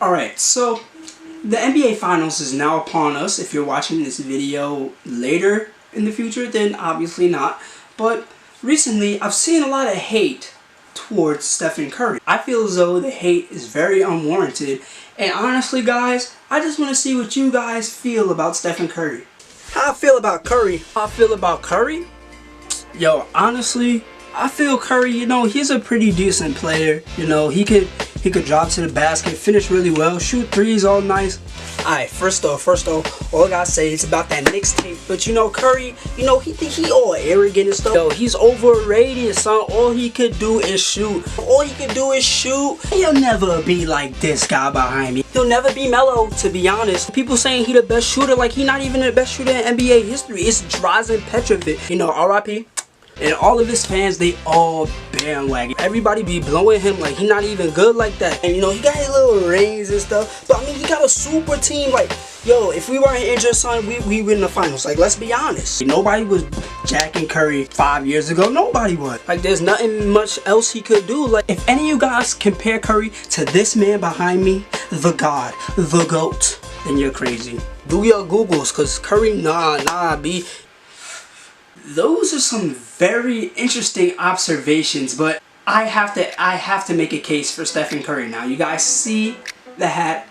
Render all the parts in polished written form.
Alright, so the NBA Finals is now upon us. If you're watching this video later in the future, then obviously not. But recently, I've seen a lot of hate towards Stephen Curry. I feel as though the hate is very unwarranted. And honestly, guys, I just want to see what you guys feel about Stephen Curry. How I feel about Curry? How I feel about Curry? Yo, honestly, I feel Curry, he's a pretty decent player. He could drop to the basket, finish really well, shoot threes all nice. Alright, first off, all I gotta say is about that Knicks tape. But Curry, he all arrogant and stuff. Yo, he's overrated, son. All he could do is shoot. He'll never be like this guy behind me. He'll never be Melo, to be honest. People saying he the best shooter, like he not even the best shooter in NBA history. It's Drazen Petrovic. RIP. And all of his fans, they all bandwagon. Everybody be blowing him like he not even good like that. And he got his little rings and stuff. But I mean, he got a super team. Like, yo, if we weren't injured, son, we win the finals. Like, let's be honest. Nobody was jacking Curry 5 years ago. Nobody was. Like, there's nothing much else he could do. Like, if any of you guys compare Curry to this man behind me, the God, the GOAT, then you're crazy. Do your Googles, cause Curry, nah, B. Those are some very interesting observations, but I have to make a case for Stephen Curry. Now, you guys see the hat.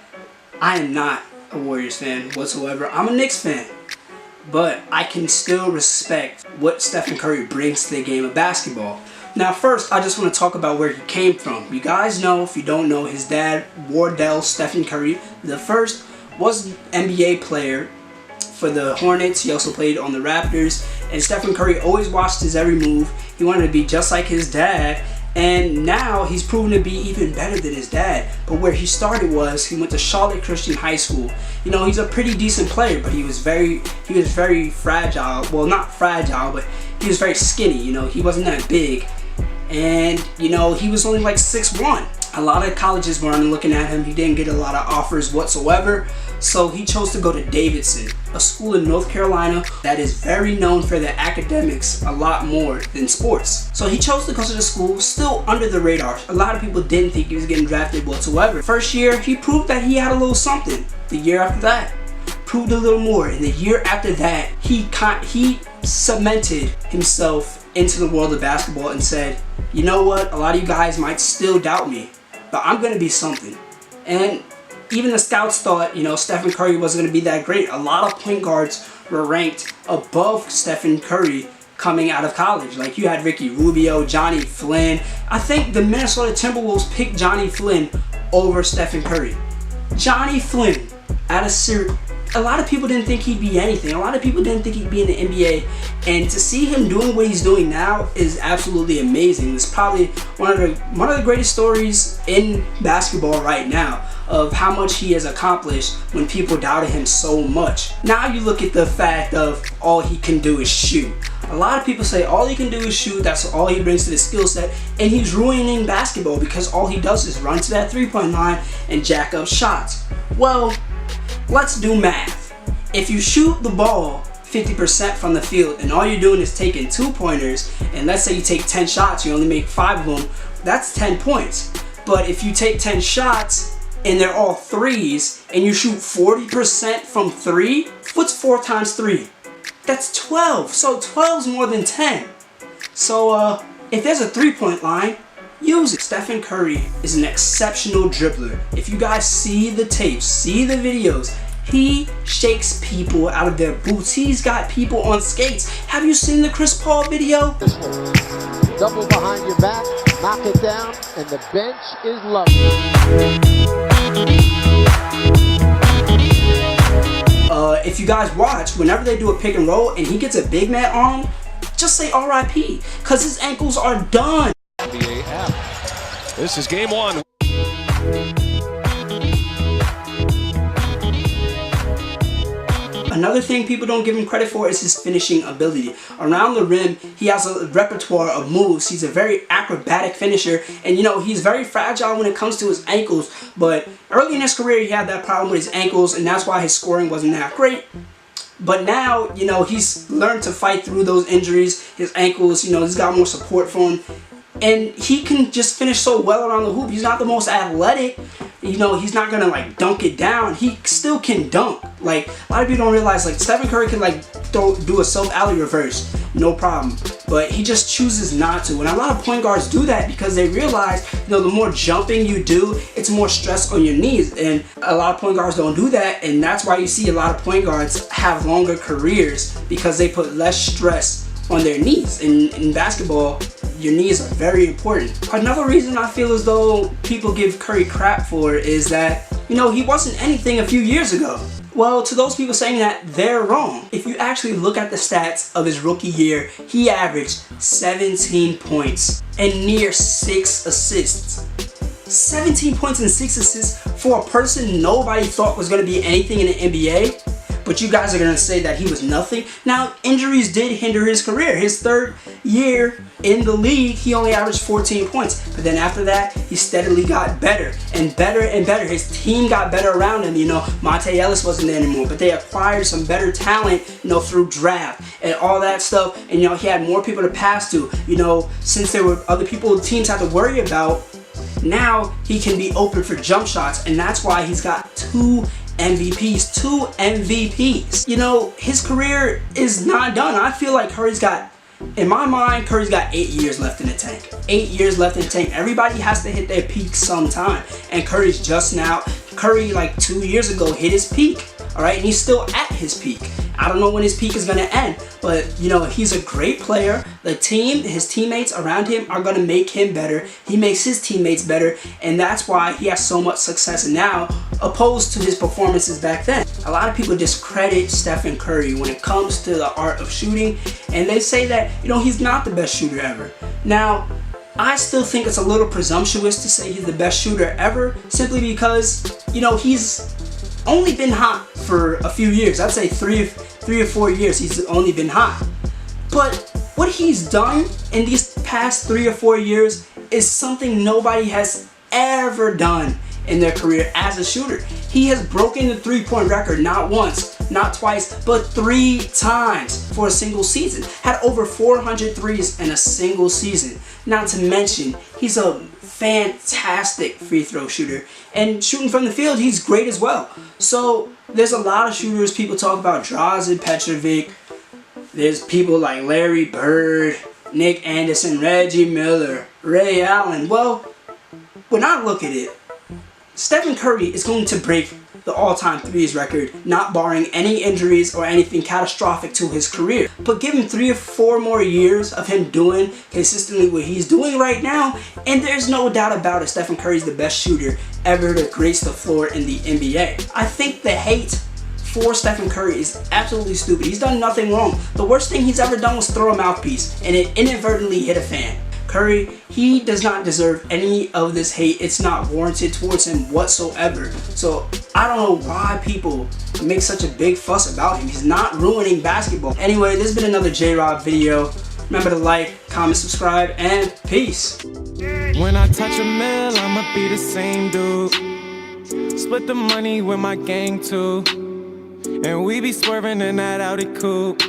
I am not a Warriors fan whatsoever. I'm a Knicks fan. But I can still respect what Stephen Curry brings to the game of basketball. Now, first, I just want to talk about where he came from. You guys know, if you don't know, his dad, Wardell Stephen Curry, the first, was an NBA player for the Hornets. He also played on the Raptors. And Stephen Curry always watched his every move. He wanted to be just like his dad. And now he's proven to be even better than his dad. But where he started was, he went to Charlotte Christian High School. He's a pretty decent player, but he was very fragile. Well, not fragile, but he was very skinny. He wasn't that big. And, he was only like 6'1". A lot of colleges were looking at him. He didn't get a lot of offers whatsoever. So he chose to go to Davidson, a school in North Carolina that is very known for their academics a lot more than sports. So he chose to go to the school, still under the radar. A lot of people didn't think he was getting drafted whatsoever. First year, he proved that he had a little something. The year after that, proved a little more. And the year after that, he cemented himself into the world of basketball and said, you know what, a lot of you guys might still doubt me, but I'm going to be something. And even the scouts thought, Stephen Curry wasn't going to be that great. A lot of point guards were ranked above Stephen Curry coming out of college. Like, you had Ricky Rubio, Johnny Flynn. I think the Minnesota Timberwolves picked Johnny Flynn over Stephen Curry. Johnny Flynn, out of Syria. A lot of people didn't think he'd be anything. A lot of people didn't think he'd be in the NBA. And to see him doing what he's doing now is absolutely amazing. It's probably one of the greatest stories in basketball right now, of how much he has accomplished when people doubted him so much. Now you look at the fact of all he can do is shoot. A lot of people say all he can do is shoot, that's all he brings to the skill set, and he's ruining basketball because all he does is run to that three-point line and jack up shots. Well, let's do math. If you shoot the ball 50% from the field and all you're doing is taking 2-pointers, and let's say you take 10 shots, you only make 5 of them, that's 10 points. But if you take 10 shots and they're all threes and you shoot 40% from 3, what's 4 times 3? That's 12. So 12 is more than 10. So if there's a 3-point line, use it. Stephen Curry is an exceptional dribbler. If you guys see the tapes, see the videos, he shakes people out of their boots. He's got people on skates. Have you seen the Chris Paul video? This one. Double behind your back, knock it down, and the bench is lovely. If you guys watch, whenever they do a pick and roll and he gets a big man on him, just say RIP, because his ankles are done. NBA app. This is game 1. Another thing people don't give him credit for is his finishing ability. Around the rim, he has a repertoire of moves. He's a very acrobatic finisher, and he's very fragile when it comes to his ankles. But early in his career, he had that problem with his ankles, and that's why his scoring wasn't that great. But now, he's learned to fight through those injuries, his ankles, he's got more support for him. And he can just finish so well around the hoop. He's not the most athletic, You know, he's not gonna like dunk it down. He still can dunk. Like, a lot of people don't realize, like, Stephen Curry can like do a self-alley reverse, no problem. But he just chooses not to. And a lot of point guards do that because they realize, you know, the more jumping you do, it's more stress on your knees. And a lot of point guards don't do that. And that's why you see a lot of point guards have longer careers, because they put less stress on their knees. In basketball, your knees are very important. Another reason I feel as though people give Curry crap for is that, you know, he wasn't anything a few years ago. Well, to those people saying that, they're wrong. If you actually look at the stats of his rookie year, he averaged 17 points and near 6 assists. 17 points and 6 assists for a person nobody thought was going to be anything in the NBA. But you guys are going to say that he was nothing. Now, injuries did hinder his career. His third year in the league, he only averaged 14 points. But then after that, he steadily got better and better and better. His team got better around him. You know, Monte Ellis wasn't there anymore. But they acquired some better talent, you know, through draft and all that stuff. And, you know, he had more people to pass to. You know, since there were other people teams had to worry about, now he can be open for jump shots. And that's why he's got 2 MVPs. You know, his career is not done. I feel like in my mind, Curry's got 8 years left in the tank. 8 years left in the tank. Everybody has to hit their peak sometime. And Curry's just now, like 2 years ago, hit his peak. All right, and he's still at his peak. I don't know when his peak is going to end, but, you know, he's a great player. The team, his teammates around him are going to make him better. He makes his teammates better, and that's why he has so much success now, opposed to his performances back then. A lot of people discredit Stephen Curry when it comes to the art of shooting, and they say that, you know, he's not the best shooter ever. Now, I still think it's a little presumptuous to say he's the best shooter ever, simply because, you know, he's only been hot for a few years. I'd say three or 4 years he's only been hot. But what he's done in these past 3 or 4 years is something nobody has ever done in their career as a shooter. He has broken the three-point record not once, not twice, but 3 times for a single season. Had over 400 threes in a single season. Not to mention, he's a fantastic free throw shooter, and shooting from the field, he's great as well. So there's a lot of shooters. People talk about Drazen Petrovic. There's people like Larry Bird, Nick Anderson, Reggie Miller, Ray Allen. Well, when I look at it, Stephen Curry is going to break the all-time threes record, not barring any injuries or anything catastrophic to his career. But give him 3 or 4 more years of him doing consistently what he's doing right now, and there's no doubt about it, Stephen Curry's the best shooter ever to grace the floor in the NBA. I think the hate for Stephen Curry is absolutely stupid. He's done nothing wrong. The worst thing he's ever done was throw a mouthpiece, and it inadvertently hit a fan. Curry, he does not deserve any of this hate. It's not warranted towards him whatsoever. So I don't know why people make such a big fuss about him. He's not ruining basketball. Anyway, this has been another J-Rob video. Remember to like, comment, subscribe, and peace. When I touch a mill, I'ma be the same dude. Split the money with my gang too, and we be swerving in that Audi coupe.